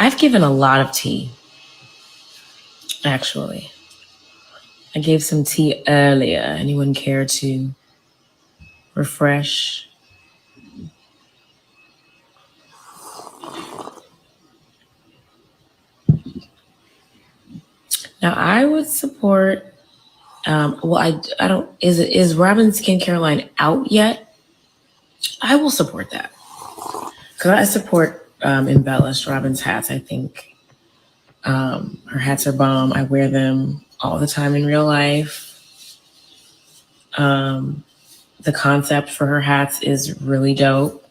I've given a lot of tea, actually. I gave some tea earlier. Anyone care to refresh? Now, I would support. Well, I don't. Is ROBYN skincare line out yet? I will support that because I support embellished ROBYN's hats. I think her hats are bomb. I wear them all the time in real life. The concept for her hats is really dope.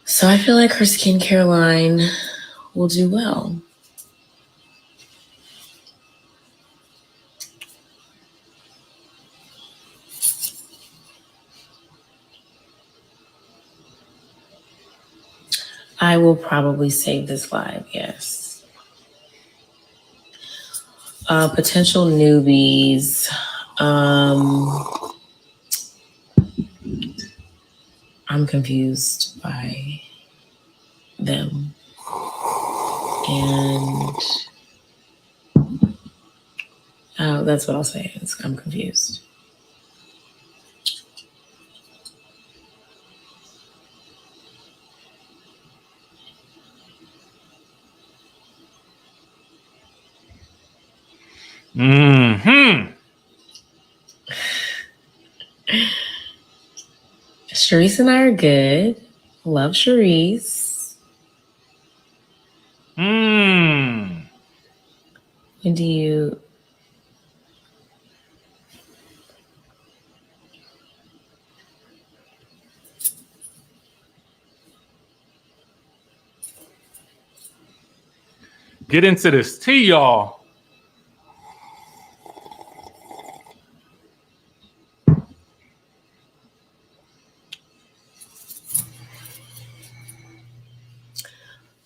So I feel like her skincare line will do well. I will probably save this live, yes. Potential newbies. I'm confused by them. And that's what I'll say. I'm confused. Sharice and I are good. Love Sharice. When do you... Get into this tea, y'all.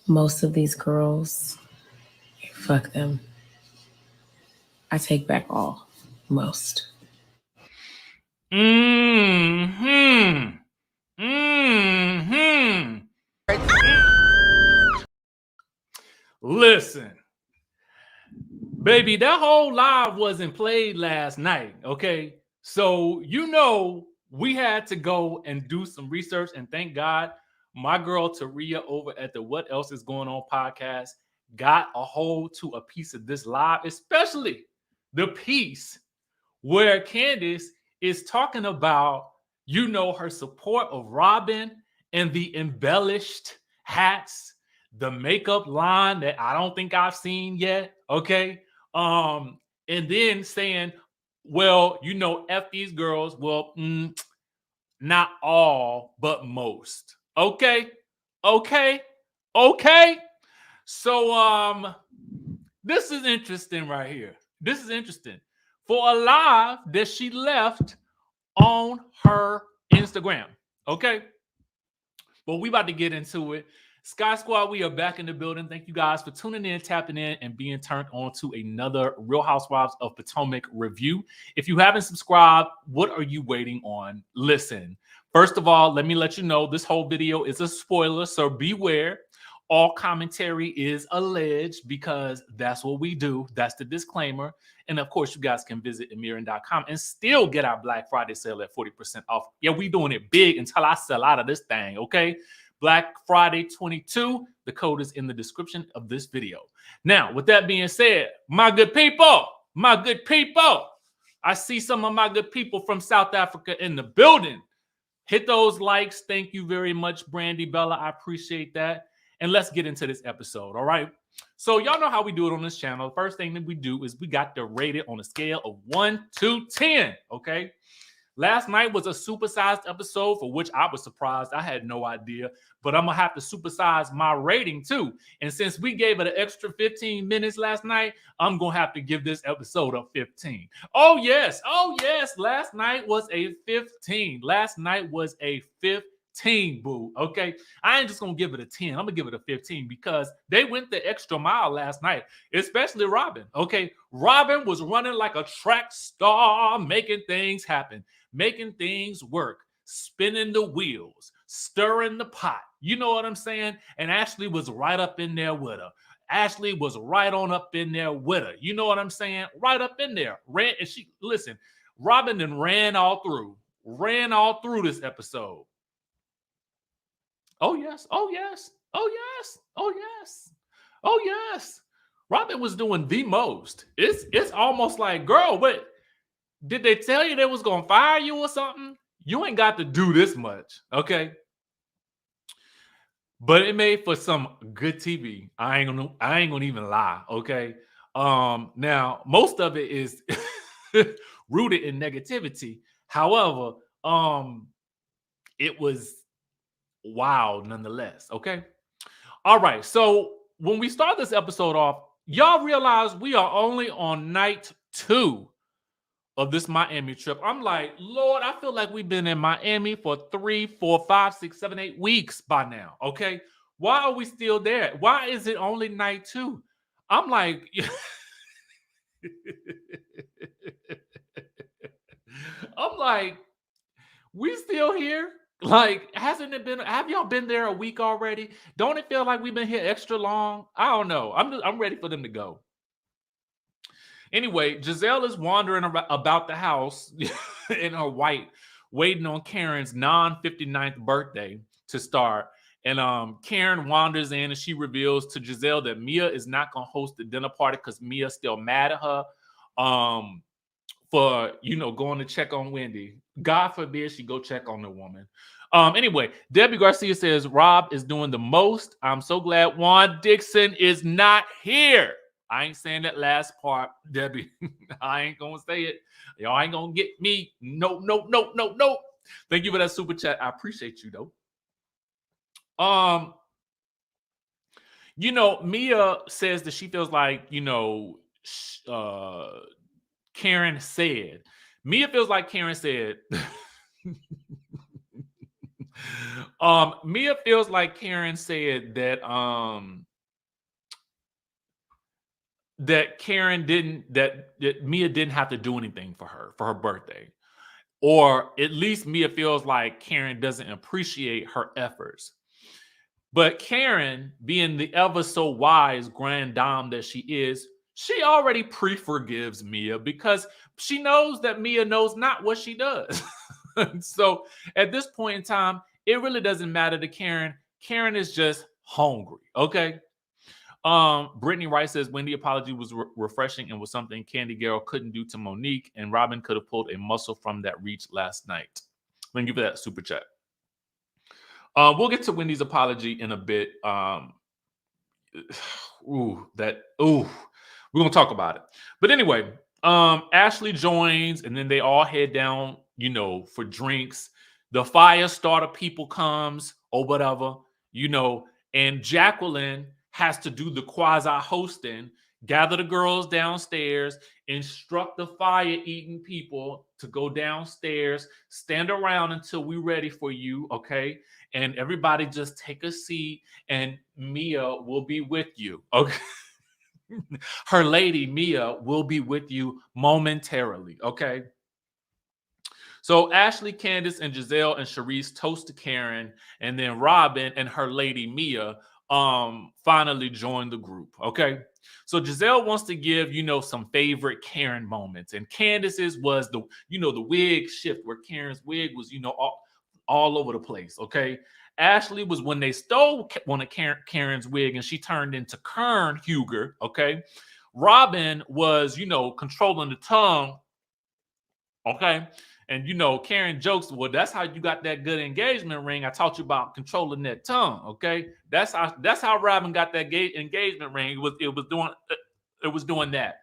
Most of these girls, fuck them. I take back all. Most. Listen, baby, that whole live wasn't played last night, okay? So, you know, we had to go and do some research, and thank God my girl Taria over at the What Else Is Going On podcast got a hold to a piece of this live, especially the piece where Candace is talking about, you know, her support of ROBYN and the embellished hats, the makeup line that I don't think I've seen yet, okay? And then saying, well, you know, F these girls. Well, not all, but most. Okay? So, this is interesting right here. This is interesting. For a live that she left on her Instagram. Okay? But we about to get into it. Skye Squad, we are back in the building. Thank you guys for tuning in, tapping in, and being turned on to another Real Housewives of Potomac review. If you haven't subscribed, what are you waiting on? Listen, first of all, let me let you know this whole video is a spoiler, so beware. All commentary is alleged because that's what we do. That's the disclaimer. And of course, you guys can visit amirin.com and still get our Black Friday sale at 40% off. Yeah, we doing it big until I sell out of this thing, okay? Black Friday 22. The code is in the description of this video. Now, with that being said, my good people, I see some of my good people from South Africa in the building. Hit those likes. Thank you very much, Brandy Bella. I appreciate that. And let's get into this episode, all right? So y'all know how we do it on this channel. The first thing that we do is we got to rate it on a scale of 1 to 10, okay? Last night was a supersized episode for which I was surprised. I had no idea, but I'm going to have to supersize my rating too. And since we gave it an extra 15 minutes last night, I'm going to have to give this episode a 15. Oh, yes. Last night was a 15. Last night was a 15, boo. Okay. I ain't just going to give it a 10. I'm going to give it a 15 because they went the extra mile last night, especially ROBYN. Okay. ROBYN was running like a track star, making things happen, making things work, spinning the wheels, stirring the pot. You know what I'm saying? And Ashley was right up in there with her. Ashley was right on up in there with her. You know what I'm saying? Right up in there. And she, listen, ROBYN then ran all through this episode. Oh, yes. Oh, yes. Oh, yes. Oh, yes. Oh, yes. ROBYN was doing the most. It's almost like, girl, what? Did they tell you they was going to fire you or something? You ain't got to do this much, okay? But it made for some good TV. I ain't gonna even lie, okay? Now most of it is rooted in negativity. However, it was wild nonetheless, okay? All right, so when we start this episode off, y'all realize we are only on night 2 of this Miami trip. I'm like, Lord, I feel like we've been in Miami for 3, 4, 5, 6, 7, 8 weeks by now, okay? Why are we still there? Why is it only night 2? I'm like, we still here? Like, have y'all been there a week already? Don't it feel like we've been here extra long? I don't know. I'm ready for them to go. Anyway, Giselle is wandering about the house in her white, waiting on Karen's non-59th birthday to start. And Karen wanders in and she reveals to Giselle that Mia is not going to host the dinner party because Mia's still mad at her for, going to check on Wendy. God forbid she go check on the woman. Anyway, Debbie Garcia says, Rob is doing the most. I'm so glad Juan Dixon is not here. I ain't saying that last part, Debbie. I ain't going to say it. Y'all ain't going to get me. No. Thank you for that super chat. I appreciate you, though. Mia says that she feels like, Karen said. Mia feels like Karen said. Mia feels like Karen said that that Mia didn't have to do anything for her birthday. Or at least Mia feels like Karen doesn't appreciate her efforts. But Karen, being the ever so wise grand dame that she is, she already pre-forgives Mia because she knows that Mia knows not what she does. So at this point in time, it really doesn't matter to Karen. Karen is just hungry, okay? Brittany Wright says Wendy apology was refreshing and was something Candy Girl couldn't do to Monique, and ROBYN could have pulled a muscle from that reach last night. Thank you for that super chat. We'll get to Wendy's apology in a bit. We're gonna talk about it. But anyway, Ashley joins, and then they all head down, for drinks. The fire starter people comes or whatever, and Jacqueline has to do the quasi-hosting, gather the girls downstairs, instruct the fire-eating people to go downstairs, stand around until we're ready for you, okay? And everybody just take a seat, and Mia will be with you, okay? Her lady, Mia, will be with you momentarily, okay? So Ashley, Candace, and Giselle and Sharice toast to Karen, and then ROBYN and her lady, Mia, finally joined the group, okay? So Giselle wants to give, some favorite Karen moments, and Candace's was the wig shift where Karen's wig was, all over the place, okay? Ashley was when they stole one of Karen's wig and she turned into Kern Huger, okay? ROBYN was, controlling the tongue, okay? And, Karen jokes, well, that's how you got that good engagement ring. I taught you about controlling that tongue, okay? That's how ROBYN got that engagement ring. It was doing that,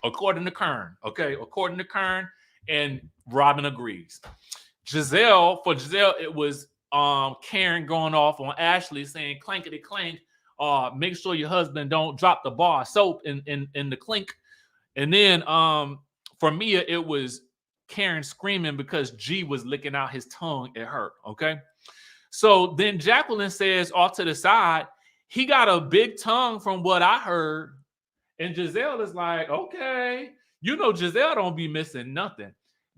according to Kern, okay? According to Kern, and ROBYN agrees. For Giselle, it was Karen going off on Ashley saying clankety clank, make sure your husband don't drop the bar of soap in the clink. And then for Mia, it was Karen screaming because G was licking out his tongue at her, okay? So then Jacqueline says off to the side, he got a big tongue from what I heard. And Giselle is like, okay. Giselle don't be missing nothing.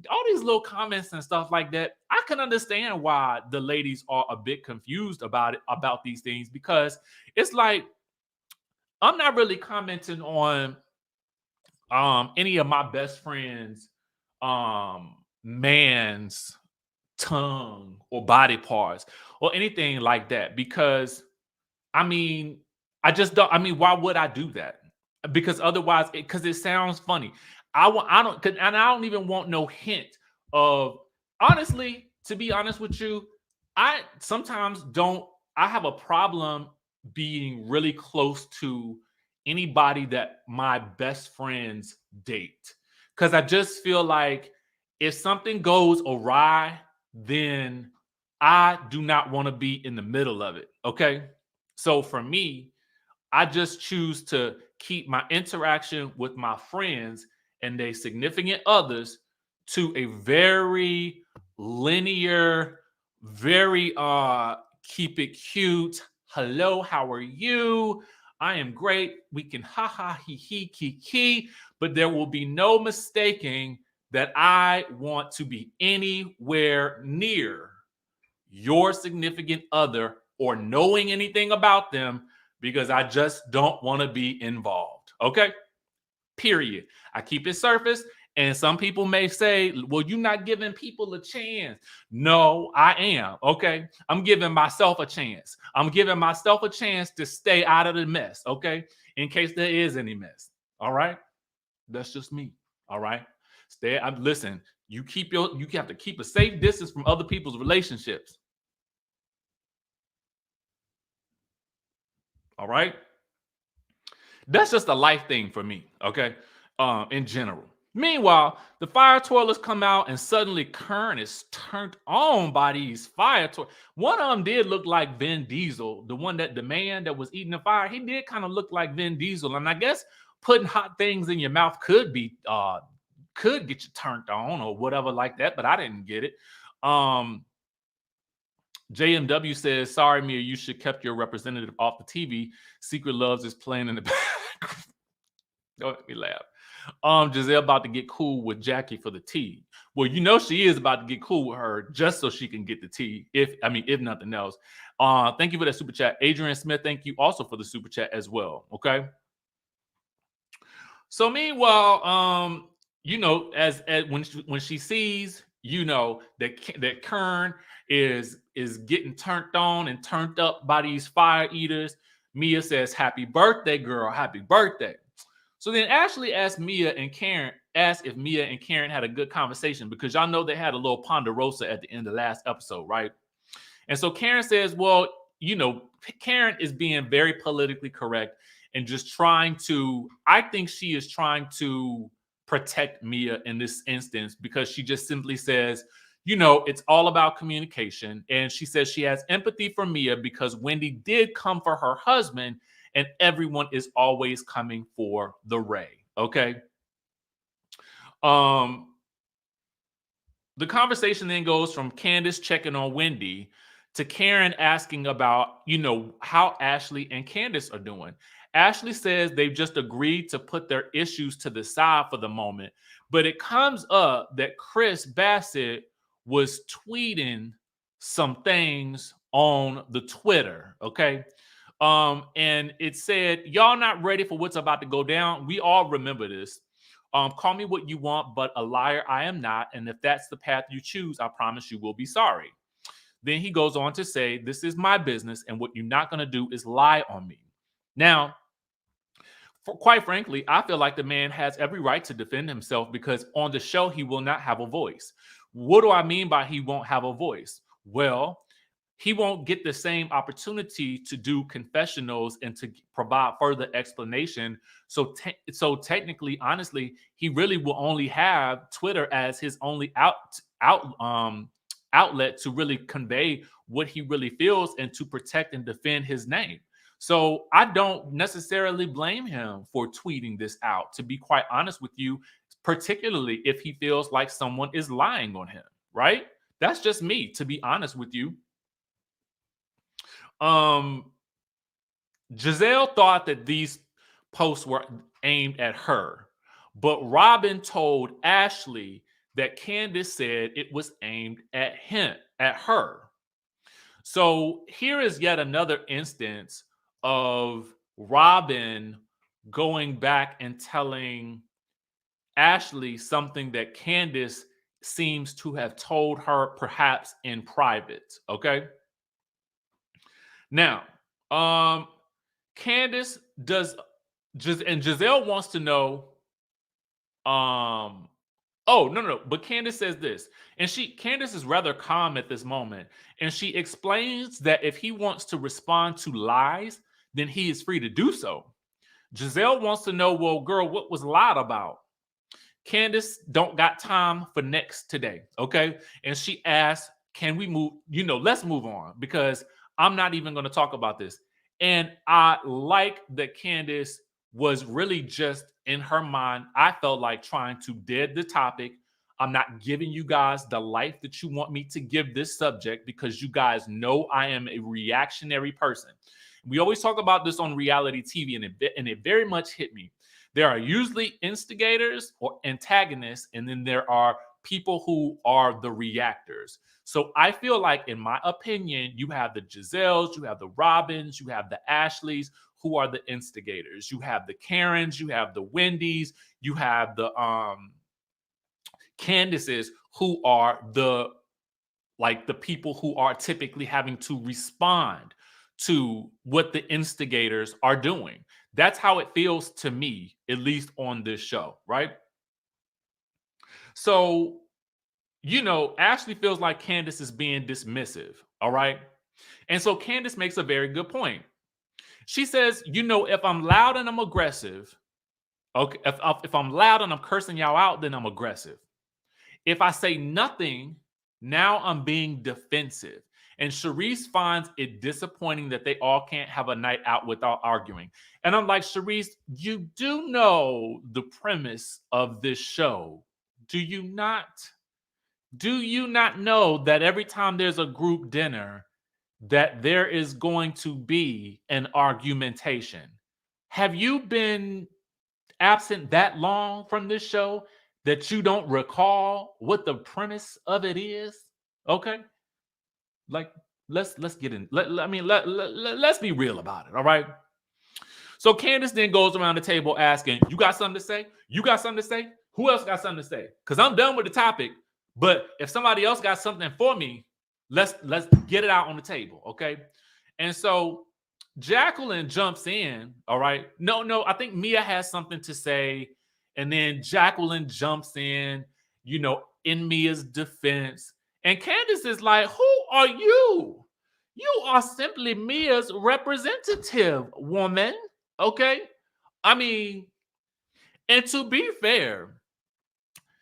All these little comments and stuff like that, I can understand why the ladies are a bit confused about it, about these things, because it's like I'm not really commenting on any of my best friends man's tongue or body parts or anything like that, because I mean, I just don't. I mean, why would I do that? Because otherwise, because it sounds funny. I don't, and I don't even want no hint of. Honestly, to be honest with you, I sometimes don't. I have a problem being really close to anybody that my best friends date, because I just feel like if something goes awry, then I do not want to be in the middle of it. Okay. So for me, I just choose to keep my interaction with my friends and their significant others to a very linear, very keep it cute. Hello, how are you? I am great. We can ha ha he he kiki, but there will be no mistaking that I want to be anywhere near your significant other or knowing anything about them, because I just don't want to be involved. Okay. Period. I keep it surface. And some people may say, well, you're not giving people a chance. No, I am. Okay. I'm giving myself a chance. I'm giving myself a chance to stay out of the mess. Okay. In case there is any mess. All right. That's just me. All right. Listen, you have to keep a safe distance from other people's relationships. All right. That's just a life thing for me. Okay. In general. Meanwhile, the fire twirlers come out and suddenly Kern is turned on by these fire twirlers. One of them did look like Vin Diesel. The man that was eating the fire, he did kind of look like Vin Diesel. And I guess putting hot things in your mouth could get you turned on or whatever like that, but I didn't get it. JMW says, sorry, Mia, you should kept your representative off the TV. Secret Loves is playing in the back. Don't let me laugh. Giselle about to get cool with Jackie for the tea. Well, you know she is about to get cool with her just so she can get the tea, if nothing else. Thank you for that super chat. Adrian Smith, thank you also for the super chat as well. Okay. So meanwhile, as when she sees, that Kern is getting turned on and turned up by these fire eaters, Mia says, happy birthday, girl, happy birthday. So then Ashley asked if Mia and Karen had a good conversation, because y'all know they had a little ponderosa at the end of last episode, right? And so Karen says, well, Karen is being very politically correct and just I think she is trying to protect Mia in this instance, because she just simply says, it's all about communication. And she says she has empathy for Mia because Wendy did come for her husband, and everyone is always coming for the Ray. Okay. The conversation then goes from Candace checking on Wendy to Karen asking about, how Ashley and Candace are doing. Ashley says they've just agreed to put their issues to the side for the moment, but it comes up that Chris Bassett was tweeting some things on the Twitter. Okay. And it said, y'all not ready for what's about to go down. We all remember this. Call me what you want, but a liar I am not. And if that's the path you choose, I promise you will be sorry. Then he goes on to say, this is my business, and what you're not going to do is lie on me. Now, quite frankly, I feel like the man has every right to defend himself, because on the show, he will not have a voice. What do I mean by he won't have a voice? Well, he won't get the same opportunity to do confessionals and to provide further explanation. So technically, honestly, he really will only have Twitter as his only outlet to really convey what he really feels and to protect and defend his name. So I don't necessarily blame him for tweeting this out, to be quite honest with you, particularly if he feels like someone is lying on him, right? That's just me, to be honest with you. Giselle thought that these posts were aimed at her, but ROBYN told Ashley that Candace said it was aimed at her. So here is yet another instance of ROBYN going back and telling Ashley something that Candace seems to have told her perhaps in private. Okay. Now, Candace does just, and Giselle wants to know, oh, no. But Candace says this, and Candace is rather calm at this moment, and she explains that if he wants to respond to lies, then he is free to do so. Giselle wants to know, well, girl, what was lied about? Candace don't got time for next today, okay? And she asked, can we move, let's move on, because I'm not even going to talk about this. And I like that Candace was really just in her mind, I felt like trying to dead the topic. I'm not giving you guys the life that you want me to give this subject, because you guys know I am a reactionary person. We always talk about this on reality TV, and it very much hit me. There are usually instigators or antagonists, and then there are people who are the reactors. So I feel like, in my opinion, you have the Giselles, you have the ROBYNs, you have the Ashleys, who are the instigators. You have the Karens, you have the Wendys, you have the Candaces, who are the people who are typically having to respond to what the instigators are doing. That's how it feels to me, at least on this show, right? So, Ashley feels like Candace is being dismissive, all right? And so Candace makes a very good point. She says, if I'm loud and I'm aggressive, okay, if I'm loud and I'm cursing y'all out, then I'm aggressive. If I say nothing, now I'm being defensive. And Charisse finds it disappointing that they all can't have a night out without arguing. And I'm like, Charisse, you do know the premise of this show. Do you not? Do you not know that every time there's a group dinner, that there is going to be an argumentation? Have you been absent that long from this show that you don't recall what the premise of it is? Okay, like let's get in. Let's be real about it. All right. So Candace then goes around the table asking, "You got something to say? You got something to say? Who else got something to say? Because I'm done with the topic. But if somebody else got something for me, let's get it out on the table, okay?" And so Jacqueline jumps in. All right. No, I think Mia has something to say. And then Jacqueline jumps in, in Mia's defense. And Candace is like, who are you? You are simply Mia's representative, woman. Okay. I mean, and to be fair,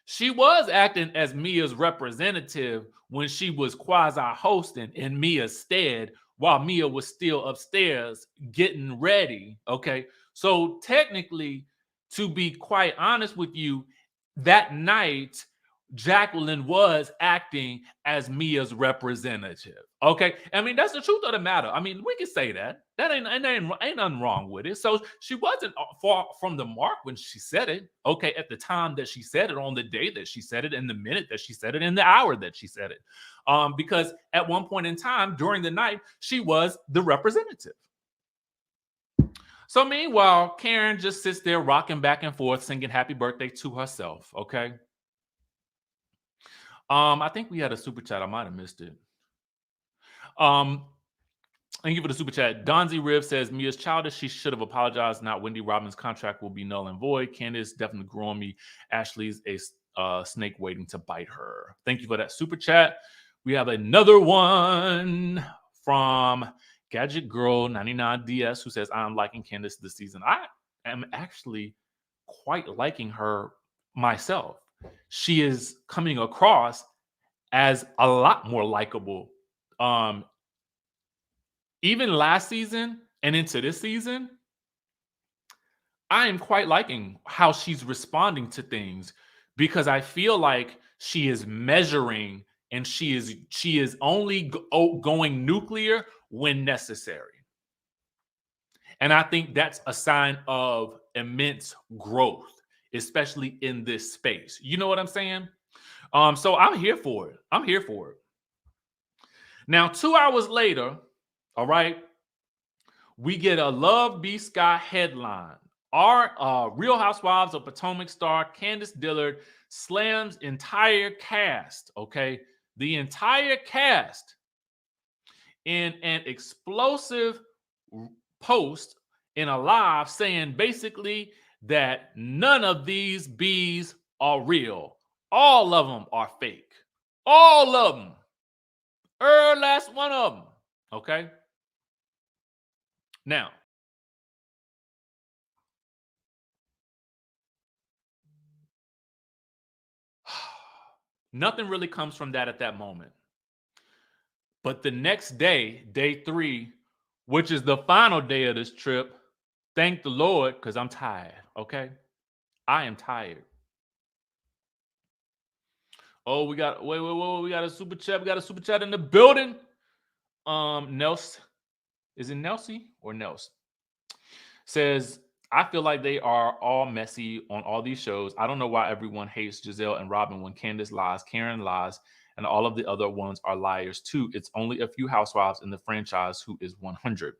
she was acting as Mia's representative when she was quasi-hosting in Mia's stead while Mia was still upstairs getting ready, okay? So technically, to be quite honest with you, that night, Jacqueline was acting as Mia's representative, okay? I mean, that's the truth of the matter. I mean, we can say that. That ain't nothing wrong with it. So she wasn't far from the mark when she said it, okay, at the time that she said it, on the day that she said it, in the minute that she said it, in the hour that she said it. Because at one point in time during the night, she was the representative. So meanwhile, Karen just sits there rocking back and forth, singing happy birthday to herself, okay? I think we had a super chat. I might have missed it. Thank you for the super chat. Donzi Rib says, Mia's childish. She should have apologized. Not Wendy. ROBYN's contract will be null and void. Candace definitely grew on me. Ashley's a snake waiting to bite her. Thank you for that super chat. We have another one from Gadget Girl 99DS who says, I'm liking Candace this season. I am actually quite liking her myself. She is coming across as a lot more likable. Even last season and into this season, I am quite liking how she's responding to things, because I feel like she is measuring, and she is only going nuclear when necessary. And I think that's a sign of immense growth, especially in this space. You know what I'm saying? So I'm here for it. I'm here for it. Now, 2 hours later, all right, we get a Love B Sky headline. Our Real Housewives of Potomac star Candace Dillard slams entire cast, okay? The entire cast in an explosive post in a live saying basically that none of these bees are real. All of them are fake. All of them. Last one of them. Okay? Now, nothing really comes from that at that moment. But the next day, day 3, which is the final day of this trip, thank the Lord, because I'm tired, okay? I am tired. Oh, we got wait, we got a super chat. We got a super chat in the building. Nels, is it Nelsie or Nels? Says, I feel like they are all messy on all these shows. I don't know why everyone hates Giselle and Robyn when Candace lies, Karen lies, and all of the other ones are liars too. It's only a few housewives in the franchise who is 100.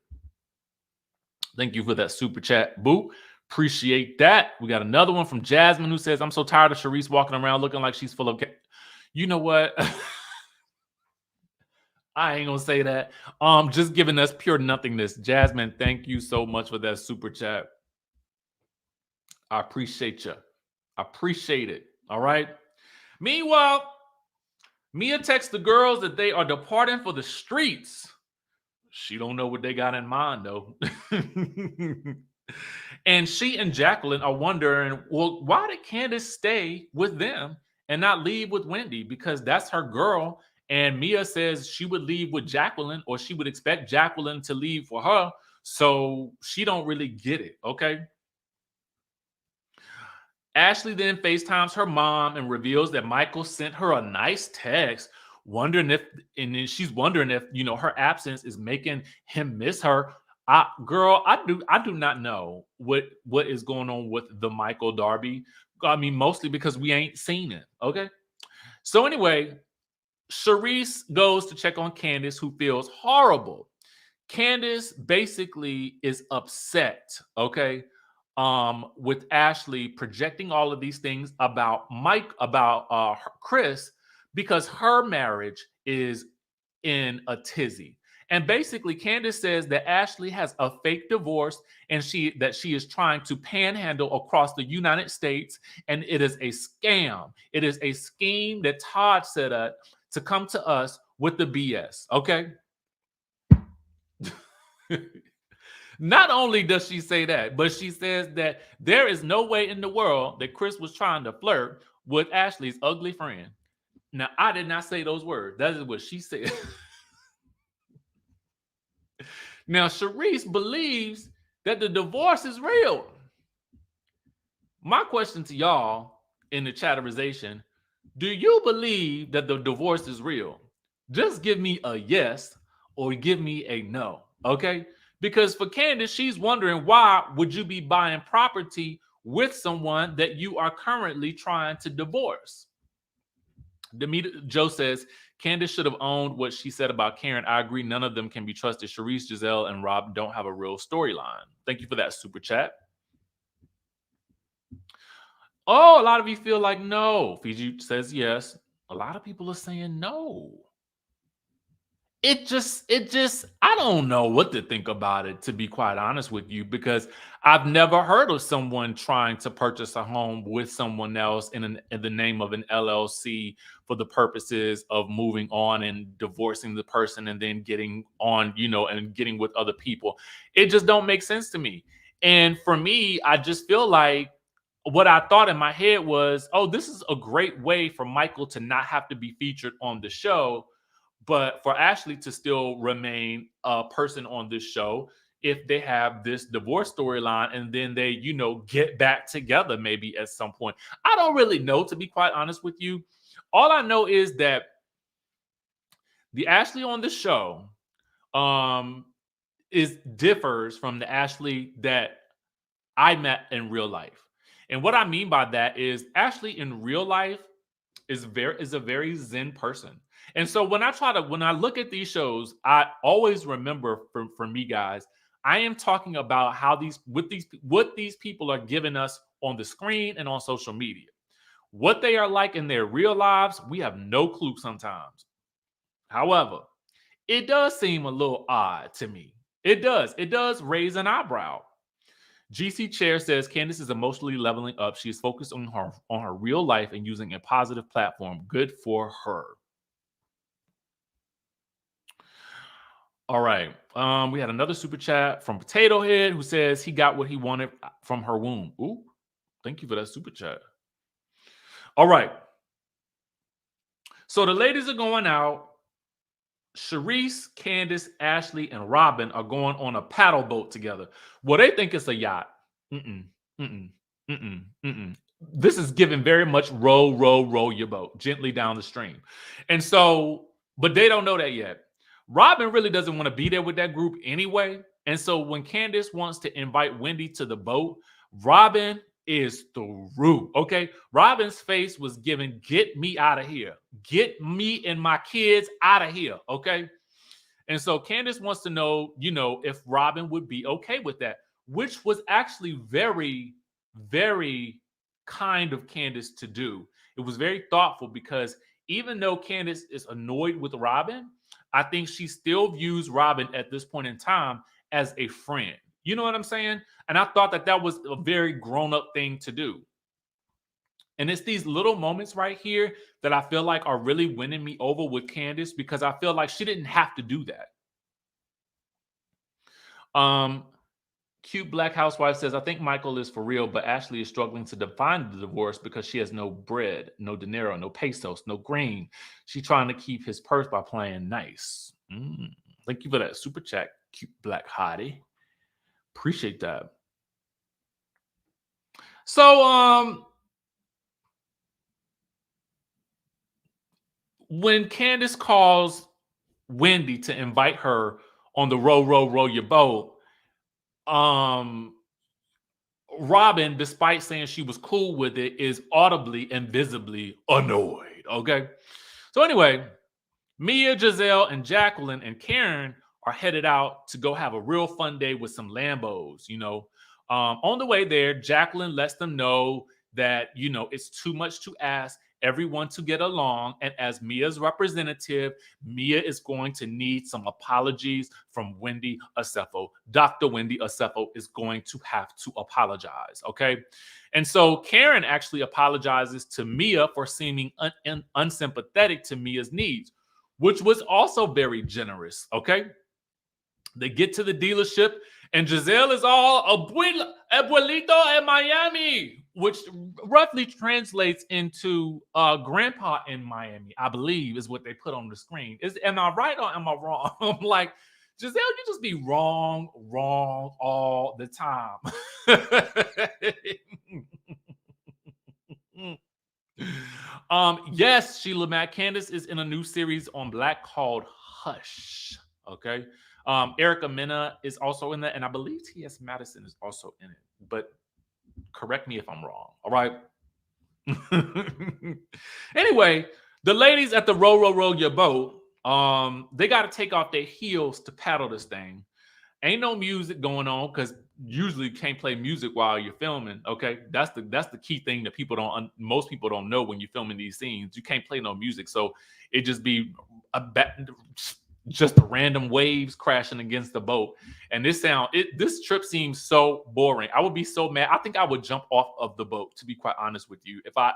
Thank you for that super chat, Boo. Appreciate that. We got another one from Jasmine who says, I'm so tired of Charisse walking around looking like she's full of... You know what? I ain't gonna say that. Just giving us pure nothingness. Jasmine, thank you so much for that super chat. I appreciate you. I appreciate it. All right. Meanwhile, Mia texts the girls that they are departing for the streets. She don't know what they got in mind, though. And she and Jacqueline are wondering, well, why did Candace stay with them and not leave with Wendy? Because that's her girl. And Mia says she would leave with Jacqueline, or she would expect Jacqueline to leave for her. So she don't really get it, okay? Ashley then FaceTimes her mom and reveals that Michael sent her a nice text, wondering if, and then she's wondering if, you know, her absence is making him miss her. Girl, I do not know what is going on with the Michael Darby. I mean, mostly because we ain't seen it. Okay. So anyway, Charisse goes to check on Candace, who feels horrible. Candace basically is upset, okay, with Ashley projecting all of these things about Chris, because her marriage is in a tizzy. And basically, Candace says that Ashley has a fake divorce and she is trying to panhandle across the United States, and it is a scam. It is a scheme that Todd set up to come to us with the BS, okay? Not only does she say that, but she says that there is no way in the world that Chris was trying to flirt with Ashley's ugly friend. Now, I did not say those words. That is what she said. Now, Charisse believes that the divorce is real. My question to y'all in the chatterization, do you believe that the divorce is real? Just give me a yes or give me a no, okay? Because for Candace, she's wondering, why would you be buying property with someone that you are currently trying to divorce? Joe says, Candace should have owned what she said about Karen. I agree. None of them can be trusted. Charisse, Giselle, and Rob don't have a real storyline. Thank you for that super chat. Oh, a lot of you feel like no. Fiji says yes. A lot of people are saying no. It just, I don't know what to think about it, to be quite honest with you, because I've never heard of someone trying to purchase a home with someone else in the name of an LLC for the purposes of moving on and divorcing the person and then getting on, you know, and getting with other people. It just don't make sense to me. And for me, I just feel like what I thought in my head was, oh, this is a great way for Michael to not have to be featured on the show, but for Ashley to still remain a person on this show if they have this divorce storyline and then they, you know, get back together maybe at some point. I don't really know, to be quite honest with you. All I know is that the Ashley on the show differs from the Ashley that I met in real life. And what I mean by that is Ashley in real life is a very zen person. And so when I look at these shows, I always remember for me, guys, I am talking about how what these people are giving us on the screen and on social media. What they are like in their real lives, we have no clue sometimes. However, it does seem a little odd to me. It does raise an eyebrow. GC Chair says Candace is emotionally leveling up. She is focused on her real life and using a positive platform. Good for her. All right. We had another super chat from Potato Head who says he got what he wanted from her womb. Ooh, thank you for that super chat. All right. So the ladies are going out. Sharice, Candace, Ashley, and Robyn are going on a paddle boat together. Well, they think it's a yacht. This is given very much row your boat gently down the stream. And so, but they don't know that yet. Robyn really doesn't want to be there with that group anyway. And so when Candace wants to invite Wendy to the boat, Robyn is through. Okay. Robyn's face was given, get me out of here. Get me and my kids out of here. Okay. And so Candace wants to know, if Robyn would be okay with that, which was actually very, very kind of Candace to do. It was very thoughtful because even though Candace is annoyed with Robyn, I think she still views Robyn at this point in time as a friend. You know what I'm saying? And I thought that was a very grown-up thing to do. And it's these little moments right here that I feel like are really winning me over with Candace because I feel like she didn't have to do that. Cute Black Housewife says, I think Michael is for real, but Ashley is struggling to define the divorce because she has no bread, no dinero, no pesos, no green. She's trying to keep his purse by playing nice. Thank you for that super chat, Cute Black Hottie. Appreciate that. So, when Candace calls Wendy to invite her on the row your boat, Robyn, despite saying she was cool with it, is audibly and visibly annoyed. Okay. So anyway, Mia, Giselle, and Jacqueline and Karen are headed out to go have a real fun day with some Lambos. On the way there, Jacqueline lets them know that, it's too much to ask everyone to get along. And as Mia's representative, Mia is going to need some apologies from Wendy Acefo. Dr. Wendy Acefo is going to have to apologize. Okay. And so Karen actually apologizes to Mia for seeming unsympathetic to Mia's needs, which was also very generous. Okay. They get to the dealership and Giselle is all abuelito in Miami, which roughly translates into grandpa in Miami, I believe is what they put on the screen. Am I right or am I wrong? I'm like, Giselle, you just be wrong all the time. Yes, Sheila Mack, Candace is in a new series on Black called Hush. Okay. Erica Mena is also in that, and I believe T.S. Madison is also in it, but correct me if I'm wrong. All right. Anyway, the ladies at the row your boat, they got to take off their heels to paddle this thing. Ain't no music going on because usually you can't play music while you're filming. Okay, that's the key thing that most people don't know when you're filming these scenes. You can't play no music, so it just be just random waves crashing against the boat. And this trip seems so boring. I would be so mad. I think I would jump off of the boat, to be quite honest with you. If I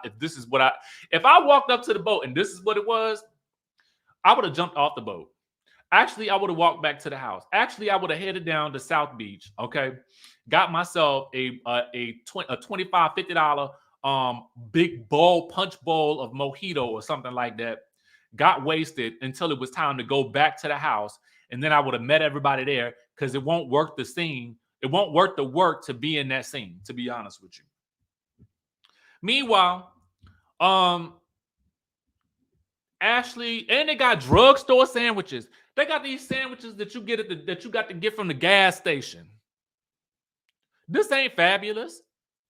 walked up to the boat and this is what it was, I would have jumped off the boat. Actually, I would have walked back to the house. Actually, I would have headed down to South Beach. Okay. Got myself a $25, $50 big punch bowl of mojito or something like that. Got wasted until it was time to go back to the house. And then I would have met everybody there because it won't work the scene. It won't work the work to be in that scene, to be honest with you. Meanwhile, Ashley, and they got drugstore sandwiches. They got these sandwiches that you got to get from the gas station. This ain't fabulous.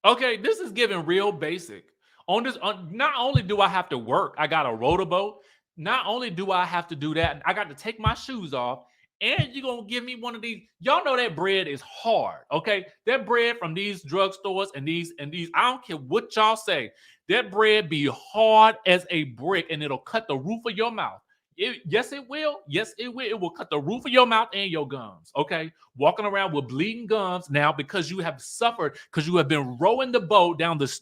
Okay, this is giving real basic. Not only do I have to work, I got a rotorboat. Not only do I have to do that, I got to take my shoes off. And you're gonna give me one of these. Y'all know that bread is hard, okay? That bread from these drugstores and these, I don't care what y'all say. That bread be hard as a brick, and it'll cut the roof of your mouth. Yes, it will. Yes, it will. It will cut the roof of your mouth and your gums. Okay, walking around with bleeding gums now because you have suffered, because you have been rowing the boat down this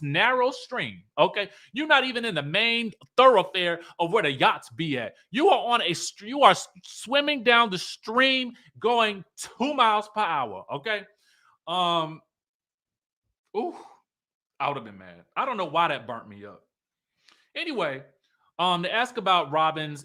narrow stream. Okay, you're not even in the main thoroughfare of where the yachts be at. You are on you are swimming down the stream going 2 miles per hour. Okay, ooh, I would have been mad. I don't know why that burnt me up. Anyway. They ask about ROBYN's,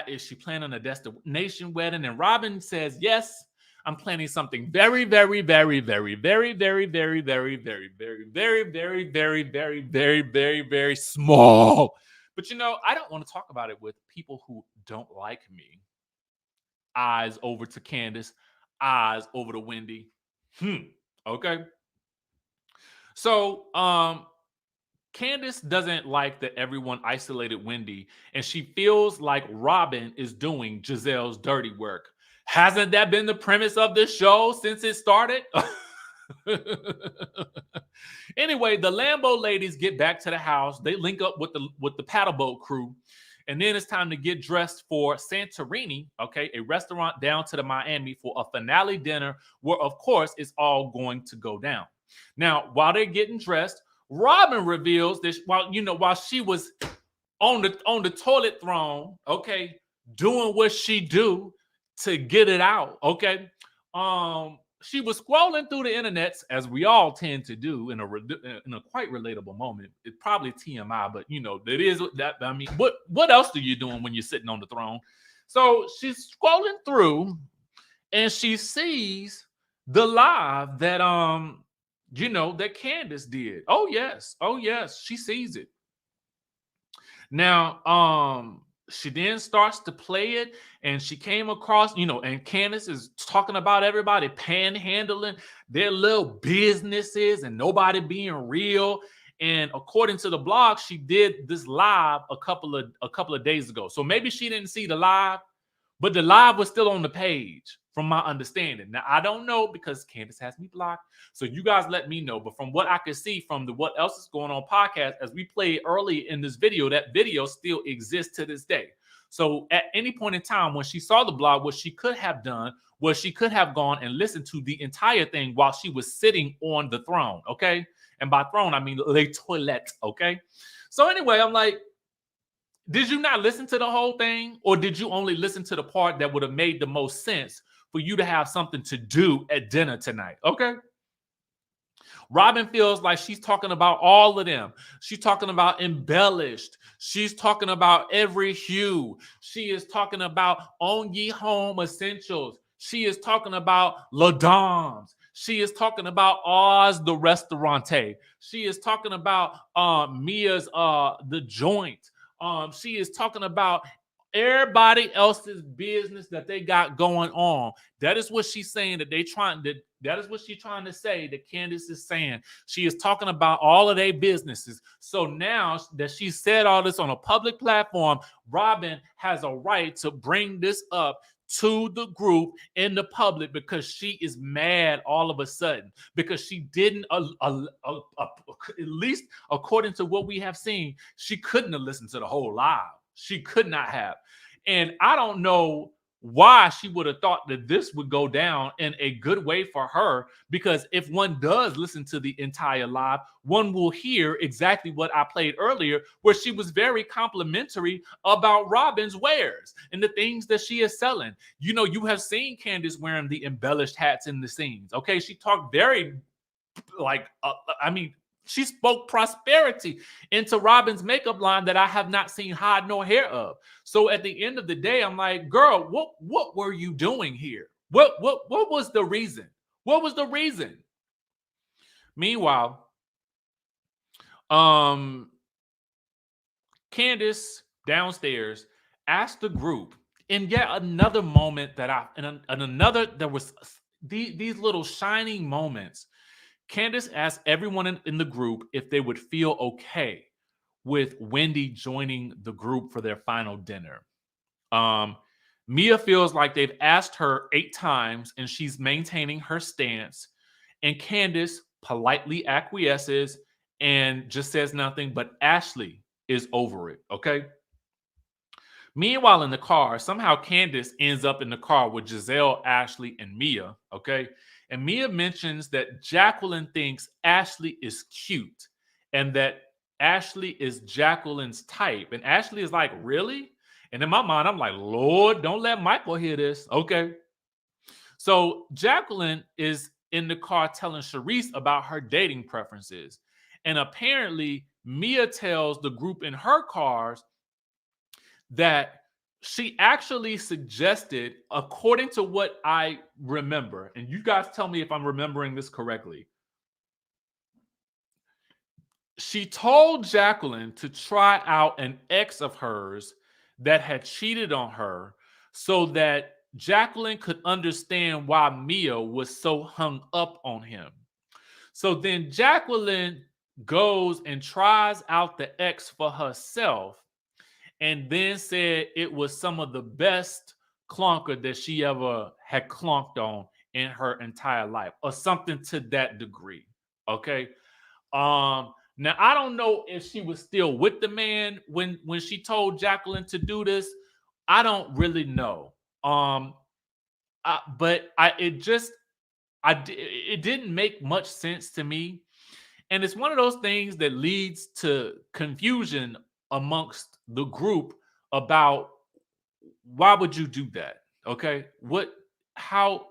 is she planning a destination wedding? And ROBYN says, yes, I'm planning something very, very, very, very, very, very, very, very, very, very, very, very, very, very, very, very, very small. But I don't want to talk about it with people who don't like me. Eyes over to Candace, eyes over to Wendy. Okay. So, Candace doesn't like that everyone isolated Wendy, and she feels like ROBYN is doing Giselle's dirty work. Hasn't that been the premise of this show since it started? Anyway, the Lambo ladies get back to the house. They link up with the paddle boat crew, and then it's time to get dressed for Santorini, okay, a restaurant down to the Miami for a finale dinner where, of course, it's all going to go down. Now, while they're getting dressed, ROBYN reveals this while she was on the toilet throne, okay, doing what she do to get it out, okay. She was scrolling through the internets, as we all tend to do in a quite relatable moment. It's probably TMI, but it is that. I mean, what else are you doing when you're sitting on the throne? So she's scrolling through, and she sees the live that that Candace did. Oh yes, she sees it. Now, she then starts to play it, and she came across, and Candace is talking about everybody panhandling their little businesses and nobody being real. And according to the blog, she did this live a couple of days ago. So maybe she didn't see the live, but the live was still on the page, from my understanding. Now, I don't know because Candace has me blocked. So you guys let me know. But from what I can see from what else is going on podcast, as we played early in this video, that video still exists to this day. So at any point in time when she saw the blog, what she could have done was she could have gone and listened to the entire thing while she was sitting on the throne, okay? And by throne, I mean le toilette, okay? So anyway, I'm like, did you not listen to the whole thing? Or did you only listen to the part that would have made the most sense for you to have something to do at dinner tonight? Okay. ROBYN feels like she's talking about all of them. She's talking about embellished. She's talking about every hue. She is talking about On Ye Home Essentials. She is talking about La Dames. She is talking about Oz the Restaurante. She is talking about Mia's The Joint. She is talking about everybody else's business that they got going on. That is what she's saying that that is what she's trying to say that Candace is saying. She is talking about all of their businesses. So now that she said all this on a public platform, ROBYN has a right to bring this up to the group in the public because she is mad all of a sudden because she didn't, at least according to what we have seen, she couldn't have listened to the whole live. She could not have. And I don't know why she would have thought that this would go down in a good way for her, because if one does listen to the entire live, one will hear exactly what I played earlier, where she was very complimentary about ROBYN's wares and the things that she is selling. You have seen Candace wearing the embellished hats in the scenes. Okay, she talked very she spoke prosperity into ROBYN's makeup line that I have not seen hide nor hair of. So at the end of the day, I'm like, girl, what were you doing here? What was the reason? What was the reason? Meanwhile, Candace downstairs asked the group in yet another moment that there was these little shining moments. Candace asked everyone in the group if they would feel okay with Wendy joining the group for their final dinner. Mia feels like they've asked her 8 times and she's maintaining her stance. And Candace politely acquiesces and just says nothing, but Ashley is over it, okay? Meanwhile, in the car, somehow Candace ends up in the car with Giselle, Ashley, and Mia, okay? And Mia mentions that Jacqueline thinks Ashley is cute and that Ashley is Jacqueline's type. And Ashley is like, really? And in my mind, I'm like, Lord, don't let Michael hear this. Okay. So Jacqueline is in the car telling Sharice about her dating preferences. And apparently, Mia tells the group in her cars that she actually suggested, according to what I remember, and you guys tell me if I'm remembering this correctly. She told Jacqueline to try out an ex of hers that had cheated on her so that Jacqueline could understand why Mia was so hung up on him. So then Jacqueline goes and tries out the ex for herself and then said it was some of the best clunker that she ever had clunked on in her entire life, or something to that degree. Okay. Now I don't know if she was still with the man when she told Jacqueline to do this. I don't really know. It didn't make much sense to me. And it's one of those things that leads to confusion amongst the group about why would you do that? Okay. How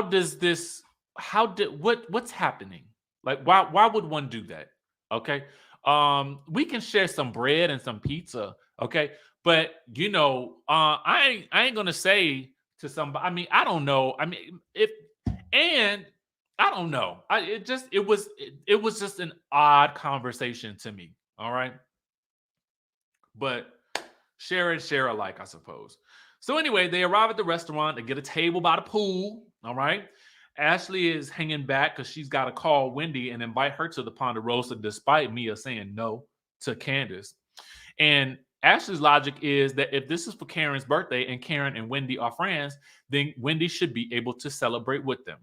does this, what's happening? Like, why would one do that? Okay. We can share some bread and some pizza. Okay. But I ain't gonna say to somebody, I mean, I don't know. I mean, and I don't know. It was just an odd conversation to me. All right. But share and share alike, I suppose. So anyway, they arrive at the restaurant. They get a table by the pool. All right. Ashley is hanging back because she's got to call Wendy and invite her to the Ponderosa, despite Mia saying no to Candace. And Ashley's logic is that if this is for Karen's birthday and Karen and Wendy are friends, then Wendy should be able to celebrate with them.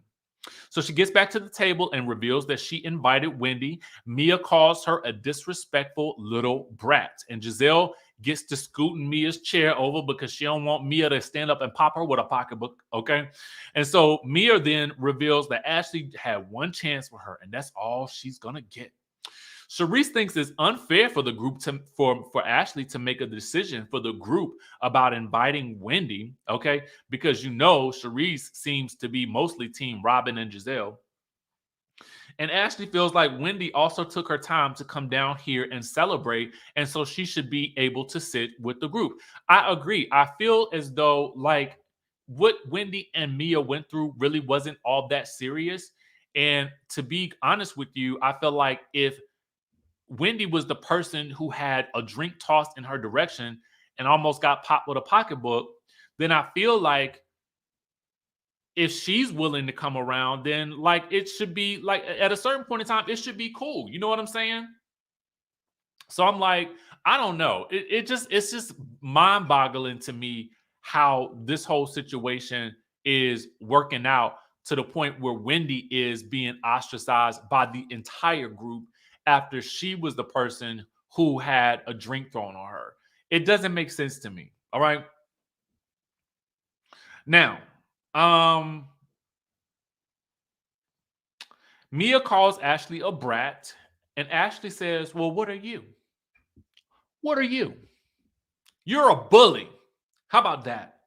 So she gets back to the table and reveals that she invited Wendy. Mia calls her a disrespectful little brat. And Giselle gets to scooting Mia's chair over because she don't want Mia to stand up and pop her with a pocketbook, okay? And so Mia then reveals that Ashley had one chance with her, and that's all she's going to get. Sharice thinks it's unfair for the group for Ashley to make a decision for the group about inviting Wendy, okay? Because Sharice seems to be mostly team ROBYN and Giselle. And Ashley feels like Wendy also took her time to come down here and celebrate, and so she should be able to sit with the group. I agree. I feel as though like what Wendy and Mia went through really wasn't all that serious. And to be honest with you, I feel like if Wendy was the person who had a drink tossed in her direction and almost got popped with a pocketbook, then I feel like if she's willing to come around, then like it should be like at a certain point in time, it should be cool. You know what I'm saying? So I'm like, I don't know. It's just mind-boggling to me how this whole situation is working out to the point where Wendy is being ostracized by the entire group after she was the person who had a drink thrown on her. It doesn't make sense to me. All right. Now, Mia calls Ashley a brat, and Ashley says, well, what are you? What are you? You're a bully. How about that?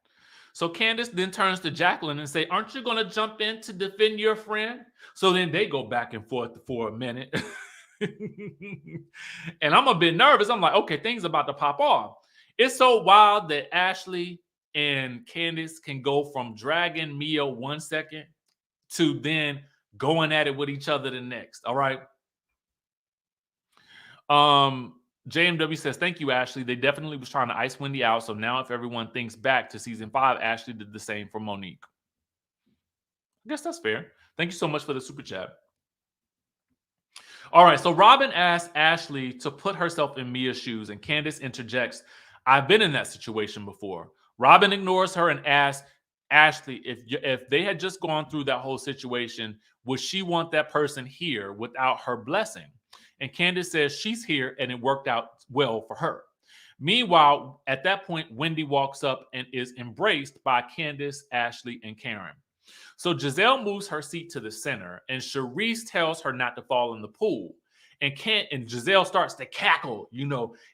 So Candace then turns to Jacqueline and say, aren't you going to jump in to defend your friend? So then they go back and forth for a minute. And I'm a bit nervous. I'm like, okay, things about to pop off. It's so wild that Ashley and Candace can go from dragging Mia 1 second to then going at it with each other the next. All right. JMW says, thank you, Ashley. They definitely was trying to ice Wendy out. So now if everyone thinks back to season 5, Ashley did the same for Monique. I guess that's fair. Thank you so much for the super chat. All right, so Robyn asks Ashley to put herself in Mia's shoes, and Candace interjects, I've been in that situation before. Robyn ignores her and asks Ashley if they had just gone through that whole situation, would she want that person here without her blessing? And Candace says she's here and it worked out well for her. Meanwhile, at that point, Wendy walks up and is embraced by Candace, Ashley, and Karen. So Giselle moves her seat to the center, and Charisse tells her not to fall in the pool. And Giselle starts to cackle,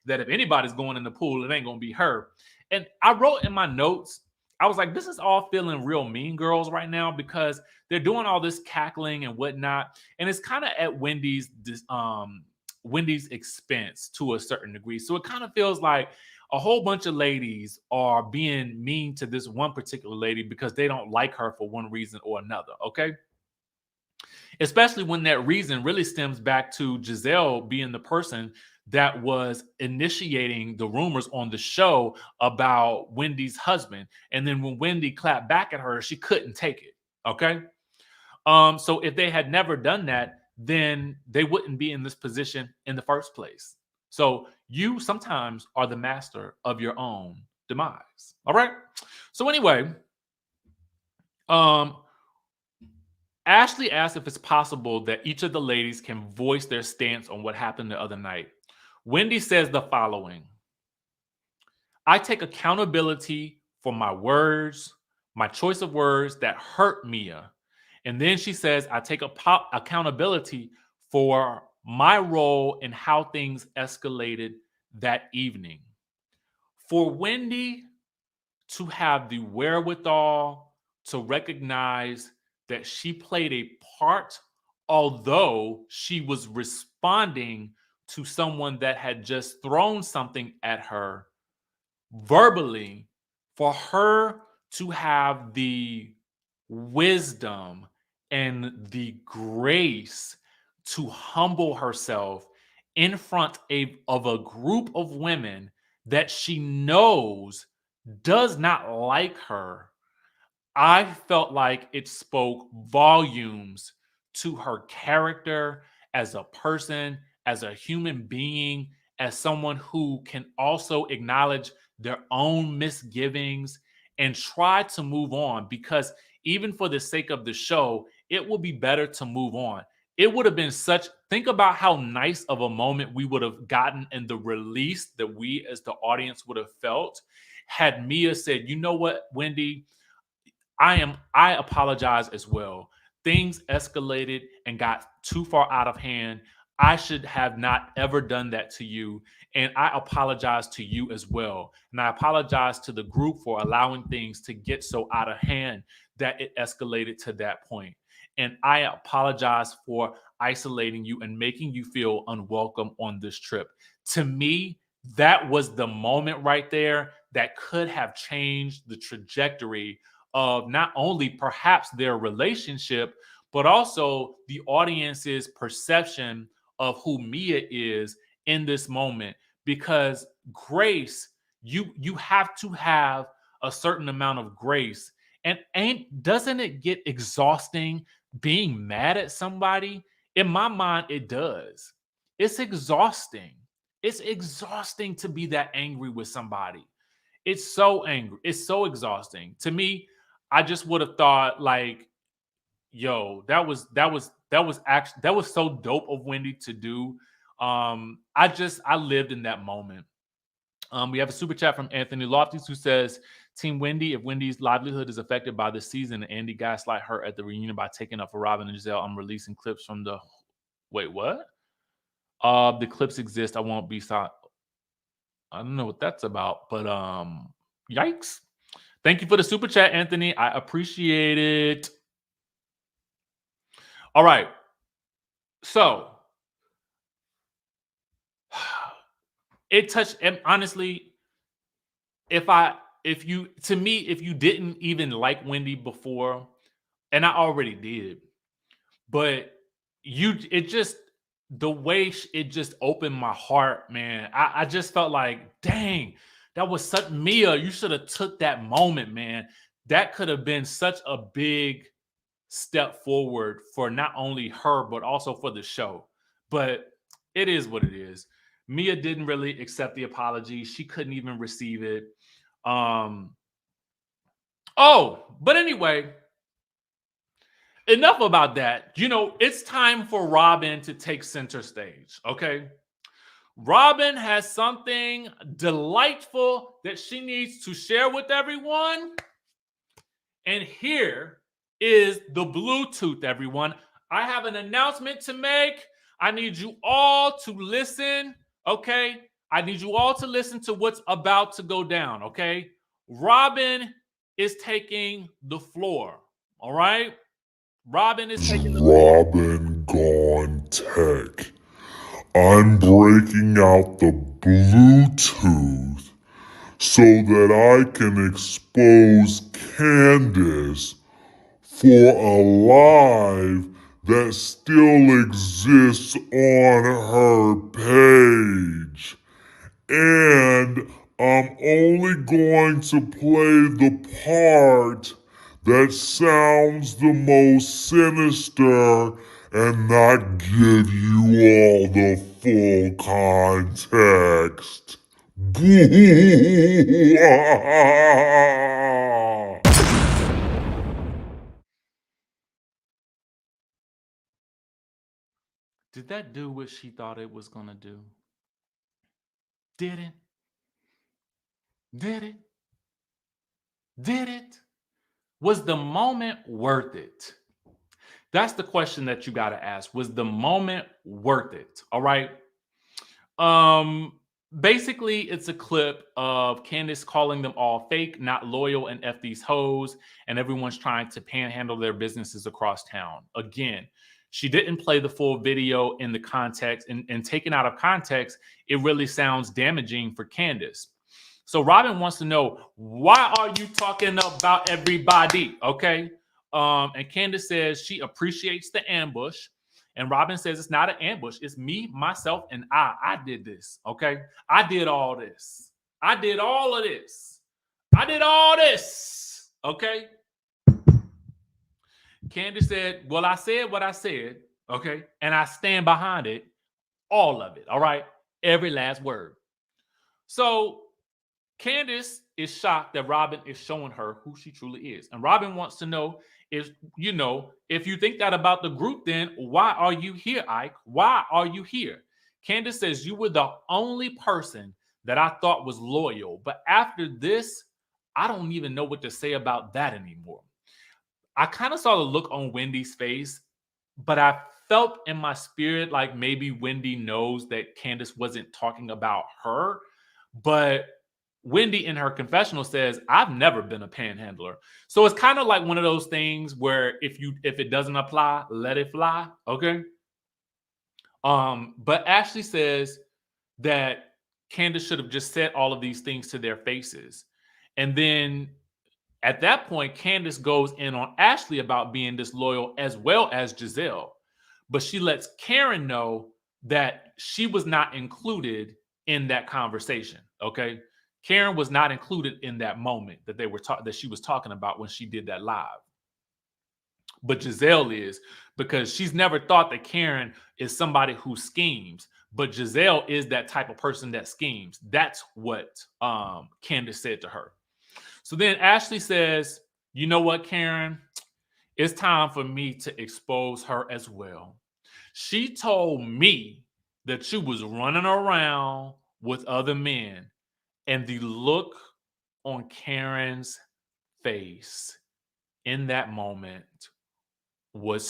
that if anybody's going in the pool, it ain't gonna be her. And I wrote in my notes, I was like, this is all feeling real Mean Girls right now because they're doing all this cackling and whatnot, and it's kind of at Wendy's expense to a certain degree. So it kind of feels like a whole bunch of ladies are being mean to this one particular lady because they don't like her for one reason or another, okay? Especially when that reason really stems back to Giselle being the person that was initiating the rumors on the show about Wendy's husband. And then when Wendy clapped back at her, she couldn't take it, okay? So if they had never done that, then they wouldn't be in this position in the first place. So you sometimes are the master of your own demise. All right. So anyway, Ashley asked if it's possible that each of the ladies can voice their stance on what happened the other night. Wendy says the following: I take accountability for my words, my choice of words that hurt Mia. And then she says, I take accountability for my role in how things escalated that evening. For Wendy to have the wherewithal to recognize that she played a part, although she was responding to someone that had just thrown something at her verbally, for her to have the wisdom and the grace to humble herself in front of a group of women that she knows does not like her, I felt like it spoke volumes to her character as a person, as a human being, as someone who can also acknowledge their own misgivings and try to move on, because even for the sake of the show, it will be better to move on. It would have been think about how nice of a moment we would have gotten in the release that we as the audience would have felt had Mia said, you know what, Wendy, I apologize as well. Things escalated and got too far out of hand. I should have not ever done that to you. And I apologize to you as well. And I apologize to the group for allowing things to get so out of hand that it escalated to that point. And I apologize for isolating you and making you feel unwelcome on this trip. To me, that was the moment right there that could have changed the trajectory of not only perhaps their relationship, but also the audience's perception of who Mia is in this moment. Because grace, you have to have a certain amount of grace. And doesn't it get exhausting being mad at somebody? In my mind, it does. It's exhausting. It's exhausting to be that angry with somebody. It's so angry. It's so exhausting. To me, I just would have thought like, yo, that was so dope of Wendy to do. I lived in that moment. We have a super chat from Anthony Loftus who says, Team Wendy, if Wendy's livelihood is affected by this season and Andy gaslight her at the reunion by taking up for Robyn and Giselle, I'm releasing clips from the wait, what? The clips exist. I won't be I don't know what that's about, but yikes. Thank you for the super chat, Anthony. I appreciate it. All right. So it touched, and honestly, if you didn't even like Wendy before, and I already did, but the way it just opened my heart, man. I just felt like, dang, that was such Mia. You should have took that moment, man. That could have been such a big step forward for not only her, but also for the show. but it is what it is. Mia didn't really accept the apology. She couldn't even receive it. But anyway, enough about that. You know, it's time for ROBYN to take center stage, okay? ROBYN has something delightful that she needs to share with everyone. And here is the Bluetooth, everyone. I have an announcement to make. I need you all to listen, okay? I need you all to listen to what's about to go down, okay? ROBYN is taking the floor, all right? ROBYN is taking the floor. ROBYN gone tech. I'm breaking out the Bluetooth so that I can expose Candace for a live that still exists on her page. And I'm only going to play the part that sounds the most sinister and not give you all the full context. Did that do what she thought it was going to do? Did it? Did it? Did it? Was the moment worth it? That's the question that you got to ask. Was the moment worth it? All right. Basically, it's a clip of Candace calling them all fake, not loyal, and F these hoes, and everyone's trying to panhandle their businesses across town. Again, she didn't play the full video in the context, and taken out of context, it really sounds damaging for Candace. So ROBYN wants to know, why are you talking about everybody? Okay. And Candace says she appreciates the ambush. And ROBYN says it's not an ambush. It's me, myself, and I. I did this. Okay. I did all this. I did all of this. I did all this. Okay. Candace said, well, I said what I said. Okay. And I stand behind it. All of it. All right. Every last word. So Candace is shocked that ROBYN is showing her who she truly is. And ROBYN wants to know if you think that about the group, then why are you here, Ike? Why are you here? Candace says, you were the only person that I thought was loyal. But after this, I don't even know what to say about that anymore. I kind of saw the look on Wendy's face, but I felt in my spirit like maybe Wendy knows that Candace wasn't talking about her. But Wendy in her confessional says, I've never been a panhandler. So it's kind of like one of those things where if it doesn't apply, let it fly. Okay. But Ashley says that Candace should have just said all of these things to their faces. And then at that point, Candace goes in on Ashley about being disloyal as well as Giselle. But she lets Karen know that she was not included in that conversation. Okay. Karen was not included in that moment that that she was talking about when she did that live. But Giselle is, because she's never thought that Karen is somebody who schemes. But Giselle is that type of person that schemes. That's what Candace said to her. So then Ashley says, you know what, Karen? It's time for me to expose her as well. She told me that you was running around with other men. And the look on Karen's face in that moment was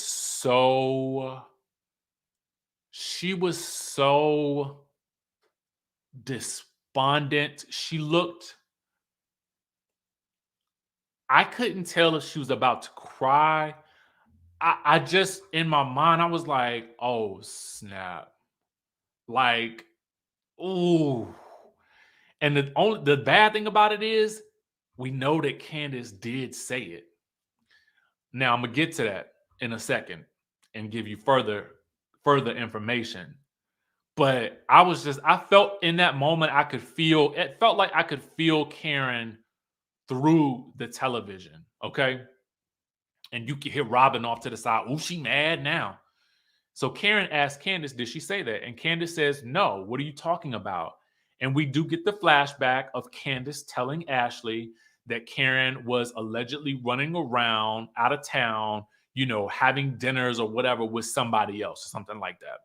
she was so despondent. She looked, I couldn't tell if she was about to cry. I just, in my mind, I was like, oh, snap. Like, ooh. And the bad thing about it is, we know that Candace did say it. Now I'm gonna get to that in a second and give you further information. But I felt in that moment, it felt like I could feel Karen through the television. Okay. And you could hear ROBYN off to the side. Oh, she mad now. So Karen asked Candace, did she say that? And Candace says, no, what are you talking about? And we do get the flashback of Candace telling Ashley that Karen was allegedly running around out of town, you know, having dinners or whatever with somebody else or something like that.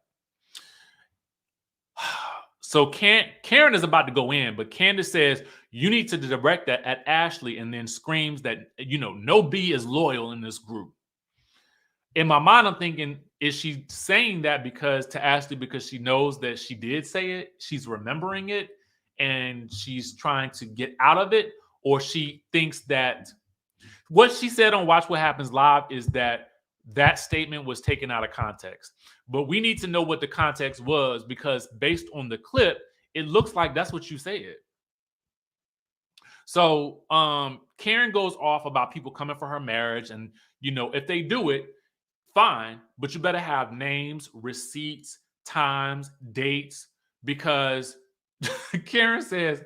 So Karen is about to go in, but Candace says, you need to direct that at Ashley, and then screams that, you know, no B is loyal in this group. In my mind, I'm thinking, is she saying that to Ashley because she knows that she did say it, she's remembering it, and she's trying to get out of it? Or she thinks that what she said on Watch What Happens Live is that statement was taken out of context. But we need to know what the context was, because based on the clip, it looks like that's what you said. So Karen goes off about people coming for her marriage, and, you know, if they do it, fine, but you better have names, receipts, times, dates, because Karen says,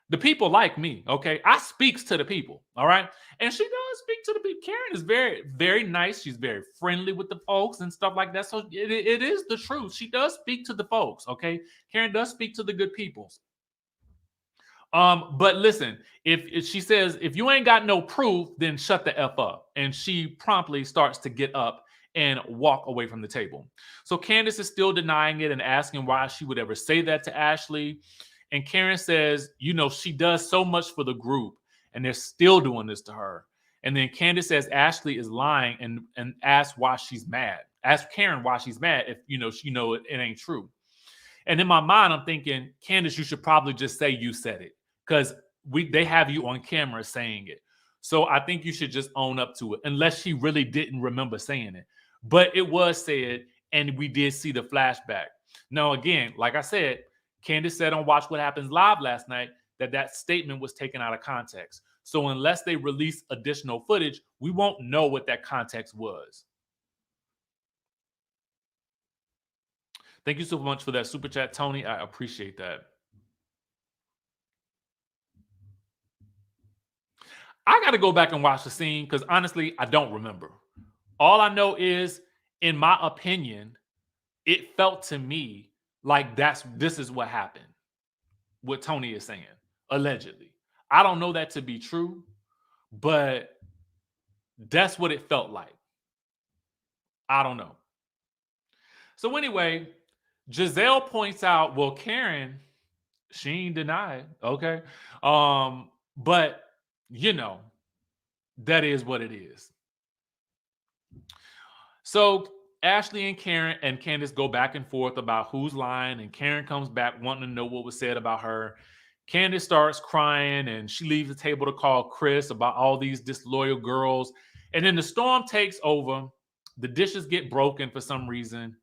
the people like me, okay? I speaks to the people, all right? And she does speak to the people. Karen is very, very nice. She's very friendly with the folks and stuff like that. So it is the truth. She does speak to the folks, okay? Karen does speak to the good peoples. But listen, if she says, if you ain't got no proof, then shut the F up. And she promptly starts to get up and walk away from the table. So Candace is still denying it and asking why she would ever say that to Ashley. And Karen says, you know, she does so much for the group, and they're still doing this to her. And then Candace says Ashley is lying and asks why she's mad. Ask Karen why she's mad if, you know, she know it ain't true. And in my mind, I'm thinking, Candace, you should probably just say you said it, because they have you on camera saying it. So I think you should just own up to it, unless she really didn't remember saying it. But it was said, and we did see the flashback. Now, again, like I said, Candace said on Watch What Happens Live last night that statement was taken out of context. So unless they release additional footage, we won't know what that context was. Thank you so much for that super chat, Tony. I appreciate that. I got to go back and watch the scene because honestly, I don't remember. All I know is, in my opinion, it felt to me like this is what happened. What Tony is saying, allegedly. I don't know that to be true, but that's what it felt like. I don't know. So anyway, Giselle points out, well, Karen, she ain't denied, okay? But, you know, that is what it is. So Ashley and Karen and Candace go back and forth about who's lying, and Karen comes back wanting to know what was said about her. Candace starts crying, and she leaves the table to call Chris about all these disloyal girls. And then the storm takes over. The dishes get broken for some reason,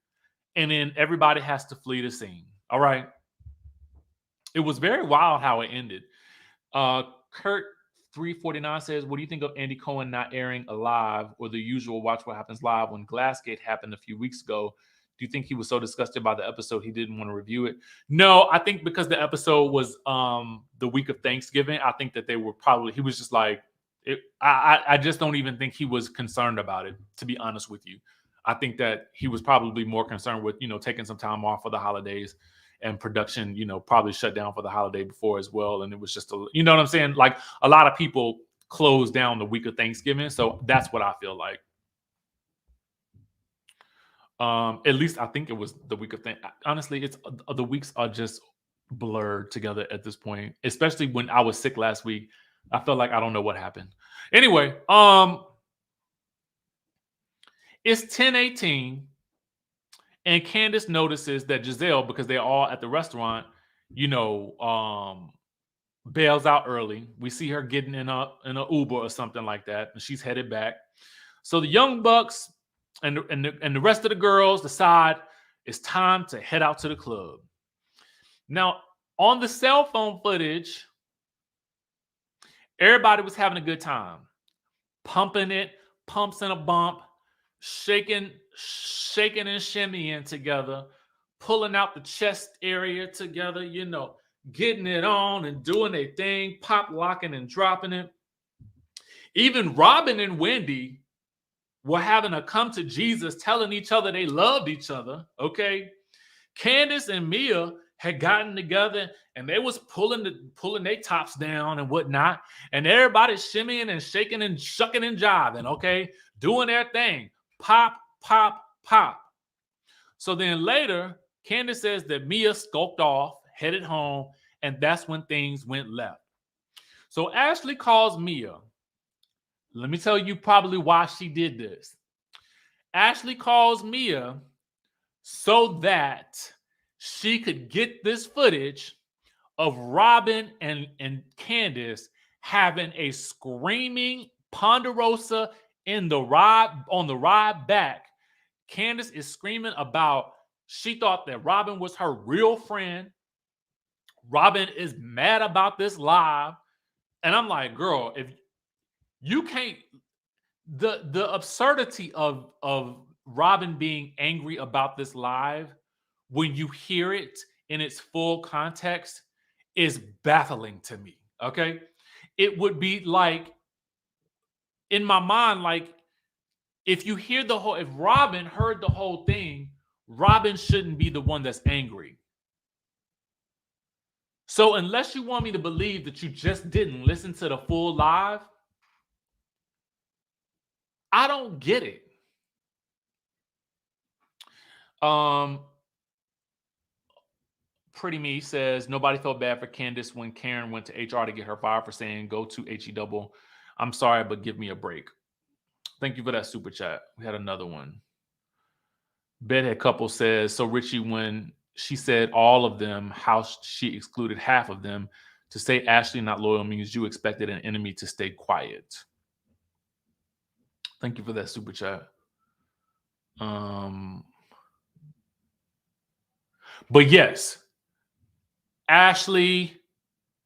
and then everybody has to flee the scene. All right. It was very wild how it ended. Kurt 349 says, what do you think of Andy Cohen not airing Alive or the usual Watch What Happens Live when Glassgate happened a few weeks ago? Do you think he was so disgusted by the episode he didn't want to review it? No, I think because the episode was the week of Thanksgiving, I think that he was just like, I just don't even think he was concerned about it, to be honest with you. I think that he was probably more concerned with, taking some time off for the holidays, and production, probably shut down for the holiday before as well. And it was just, you know what I'm saying? Like, a lot of people closed down the week of Thanksgiving. So that's what I feel like. At least I think it was the week of Thanksgiving. Honestly, the weeks are just blurred together at this point, especially when I was sick last week. I felt like I don't know what happened. Anyway, it's 10:18. And Candace notices that Giselle, because they're all at the restaurant, bails out early. We see her getting in a Uber or something like that, and she's headed back. So the Young Bucks and the rest of the girls decide it's time to head out to the club. Now, on the cell phone footage, everybody was having a good time, pumping it, pumps and a bump, shaking and shimmying together, pulling out the chest area together, getting it on and doing a thing, pop locking and dropping it. Even Robyn and Wendy were having a come to Jesus, telling each other they loved each other, okay? Candace and Mia had gotten together and they was pulling their tops down and whatnot, and everybody shimmying and shaking and shucking and jiving, okay? Doing their thing. Pop, pop, pop. So then later, Candace says that Mia skulked off, headed home, and that's when things went left. So Ashley calls Mia. Let me tell you probably why she did this. Ashley calls Mia so that she could get this footage of ROBYN and Candace having a screaming Ponderosa on the ride back. Candace is screaming about she thought that ROBYN was her real friend. ROBYN is mad about this live. And I'm like, girl, if you can't, the absurdity of ROBYN being angry about this live when you hear it in its full context is baffling to me. Okay. It would be like, in my mind, like if ROBYN heard the whole thing, ROBYN shouldn't be the one that's angry. So unless you want me to believe that you just didn't listen to the full live, I don't get it. Pretty Me says nobody felt bad for Candace when Karen went to HR to get her fired for saying go to HE double. I'm sorry, but give me a break. Thank you for that super chat. We had another one. Bedhead Couple says, so Richie, when she said all of them, how she excluded half of them, to say Ashley not loyal means you expected an enemy to stay quiet. Thank you for that super chat. But yes, Ashley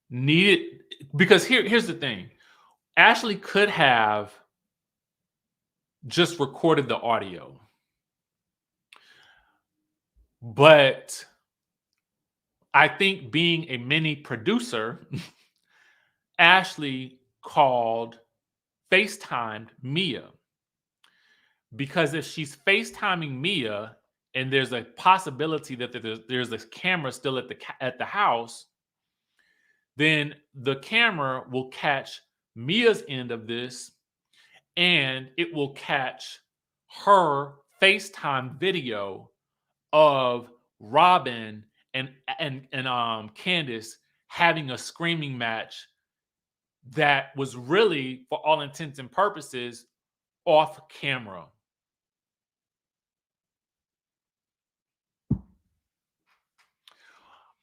needed, because here's the thing. Ashley could have just recorded the audio. But I think being a mini producer, Ashley FaceTimed Mia. Because if she's FaceTiming Mia and there's a possibility that there's a camera still at the house, then the camera will catch Mia's end of this and it will catch her FaceTime video of ROBYN and Candace having a screaming match that was really, for all intents and purposes, off camera.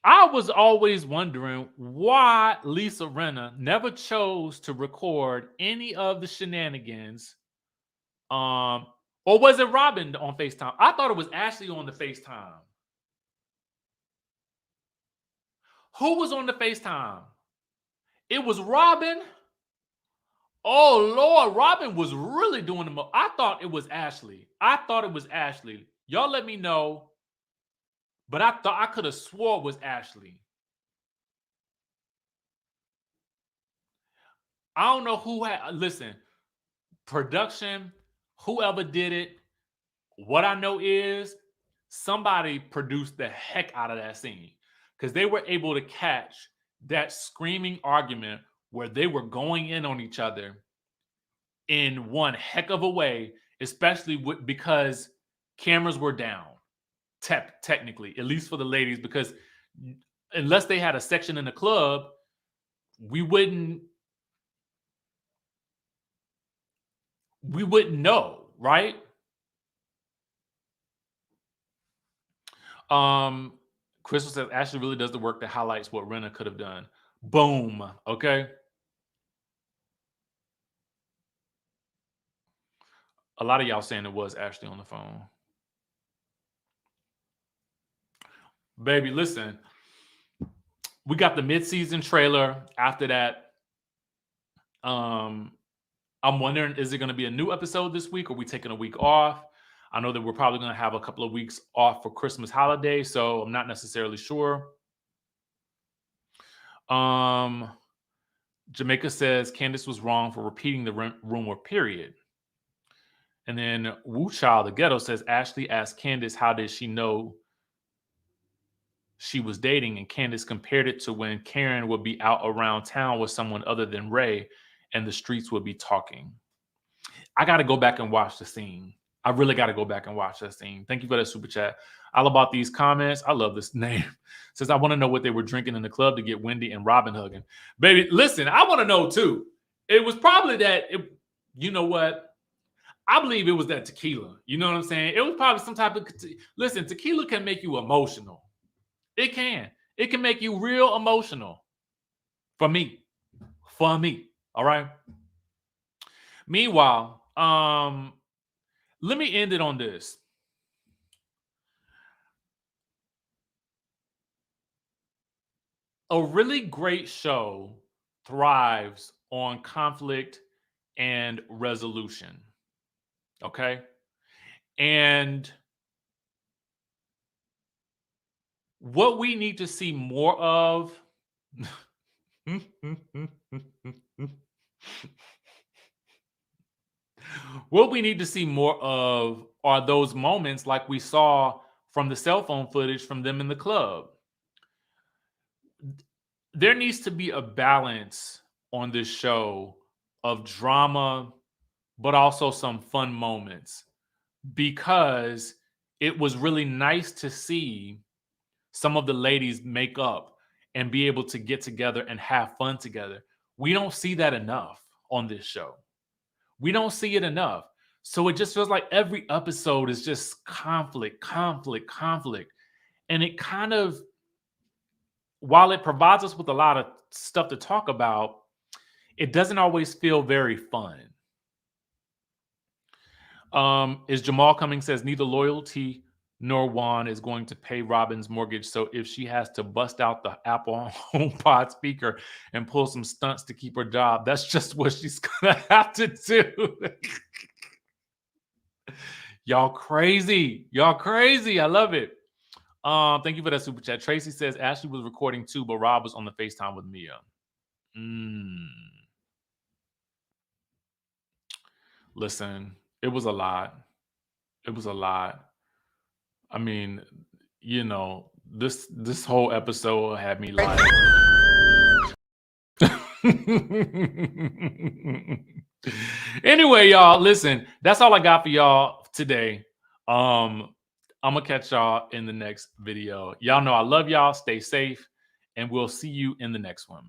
I was always wondering why Lisa Rinna never chose to record any of the shenanigans. Or was it ROBYN on FaceTime? I thought it was Ashley on the FaceTime. Who was on the FaceTime? It was ROBYN. Oh, Lord, ROBYN was really doing the most. I thought it was Ashley. Y'all let me know. But I thought I could have swore it was Ashley. I don't know who had, listen, production, whoever did it. What I know is somebody produced the heck out of that scene because they were able to catch that screaming argument where they were going in on each other in one heck of a way, especially because cameras were down. Technically, at least for the ladies, because unless they had a section in the club, we wouldn't know, right? Crystal says Ashley really does the work that highlights what Rinna could have done. Boom. Okay. A lot of y'all saying it was Ashley on the phone. Baby, listen. We got the mid-season trailer. After that, I'm wondering, is it going to be a new episode this week, or are we taking a week off? I know that we're probably going to have a couple of weeks off for Christmas holiday, so I'm not necessarily sure. Jamaica says Candace was wrong for repeating the rumor, period. And then Wu Child, the ghetto, says Ashley asked Candace how did she know she was dating, and Candace compared it to when Karen would be out around town with someone other than Ray and the streets would be talking. I got to go back and watch the scene. I really got to go back and watch that scene. Thank you for that super chat. All about these comments. I love this name. Says, I want to know what they were drinking in the club to get Wendy and Robyn hugging. Baby, listen, I want to know too. It was probably that, you know what? I believe it was that tequila. You know what I'm saying? It was probably some type of, listen, tequila can make you emotional. It can. It can make you real emotional. For me. For me. All right? Meanwhile, let me end it on this. A really great show thrives on conflict and resolution. Okay? And what we need to see more of what we need to see more of are those moments like we saw from the cell phone footage from them in the club. There needs to be a balance on this show of drama, but also some fun moments, because it was really nice to see some of the ladies make up and be able to get together and have fun together. We don't see that enough on this show. We don't see it enough. So it just feels like every episode is just conflict, conflict, conflict. And it kind of, while it provides us with a lot of stuff to talk about, it doesn't always feel very fun. Is Jamal Cummings says neither loyalty nor Juan is going to pay Robyn's mortgage. So if she has to bust out the Apple HomePod speaker and pull some stunts to keep her job, that's just what she's gonna have to do. Y'all crazy. Y'all crazy. I love it. Thank you for that super chat. Tracy says Ashley was recording too, but Rob was on the FaceTime with Mia. Listen, it was a lot. It was a lot. I mean, you know, this whole episode had me like anyway, y'all, listen, that's all I got for y'all today. I'm gonna catch y'all in the next video. Y'all know I love y'all. Stay safe, and we'll see you in the next one.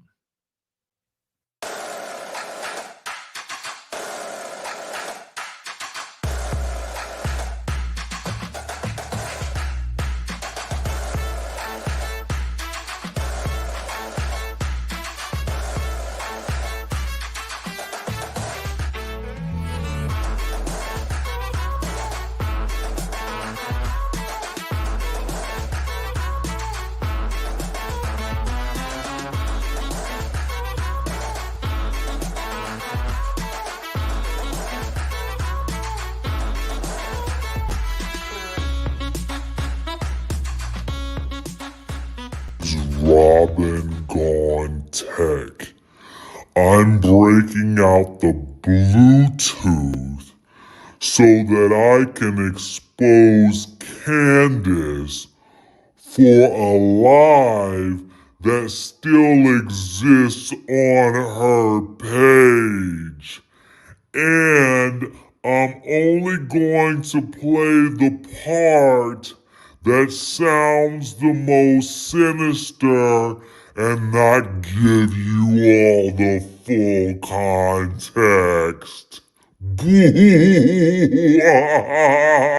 ROBYN gone tech. I'm breaking out the Bluetooth so that I can expose Candace for a live that still exists on her page. And I'm only going to play the part that sounds the most sinister and not give you all the full context.